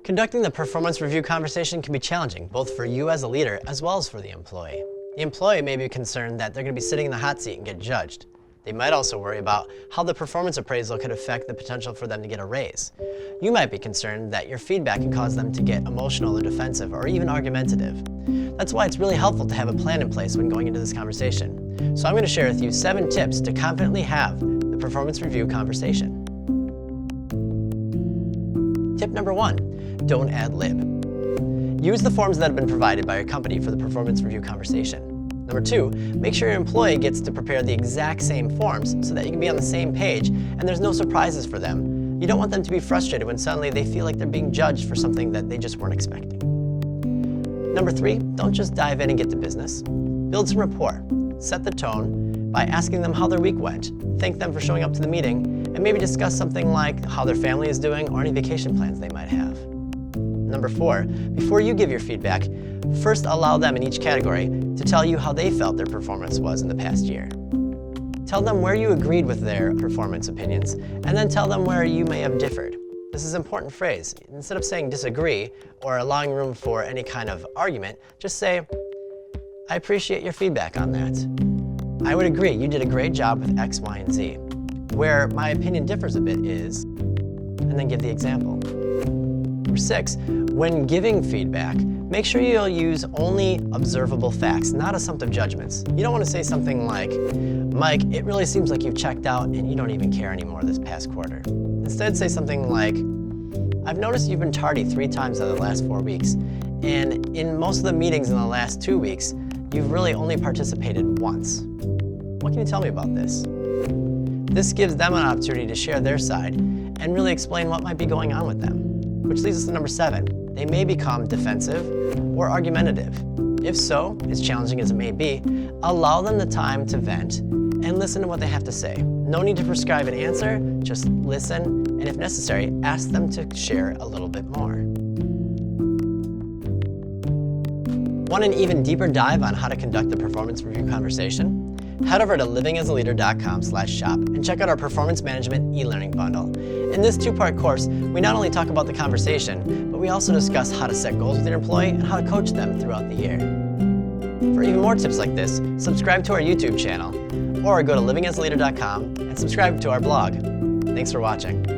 Conducting the performance review conversation can be challenging, both for you as a leader as well as for the employee. The employee may be concerned that they're going to be sitting in the hot seat and get judged. They might also worry about how the performance appraisal could affect the potential for them to get a raise. You might be concerned that your feedback can cause them to get emotional or defensive or even argumentative. That's why it's really helpful to have a plan in place when going into this conversation. So I'm going to share with you 7 tips to confidently have the performance review conversation. Tip number 1. Don't ad lib. Use the forms that have been provided by your company for the performance review conversation. Number 2, make sure your employee gets to prepare the exact same forms so that you can be on the same page and there's no surprises for them. You don't want them to be frustrated when suddenly they feel like they're being judged for something that they just weren't expecting. Number 3, don't just dive in and get to business. Build some rapport. Set the tone by asking them how their week went. Thank them for showing up to the meeting and maybe discuss something like how their family is doing or any vacation plans they might have. Number 4, before you give your feedback, first allow them in each category to tell you how they felt their performance was in the past year. Tell them where you agreed with their performance opinions, and then tell them where you may have differed. This is an important phrase. Instead of saying disagree or allowing room for any kind of argument, just say, I appreciate your feedback on that. I would agree you did a great job with X, Y, and Z. Where my opinion differs a bit is, and then give the example. Number 6, when giving feedback, make sure you'll use only observable facts, not assumptive judgments. You don't want to say something like, Mike, it really seems like you've checked out and you don't even care anymore this past quarter. Instead, say something like, I've noticed you've been tardy 3 times out of the last 4 weeks, and in most of the meetings in the last 2 weeks, you've really only participated once. What can you tell me about this? This gives them an opportunity to share their side and really explain what might be going on with them. Which leads us to number 7. They may become defensive or argumentative. If so, as challenging as it may be, allow them the time to vent and listen to what they have to say. No need to prescribe an answer, just listen, and if necessary, ask them to share a little bit more. Want an even deeper dive on how to conduct the performance review conversation? Head over to livingasaleader.com/shop and check out our Performance Management e-learning bundle. In this 2-part course, we not only talk about the conversation, but we also discuss how to set goals with your employee and how to coach them throughout the year. For even more tips like this, subscribe to our YouTube channel or go to livingasaleader.com and subscribe to our blog. Thanks for watching.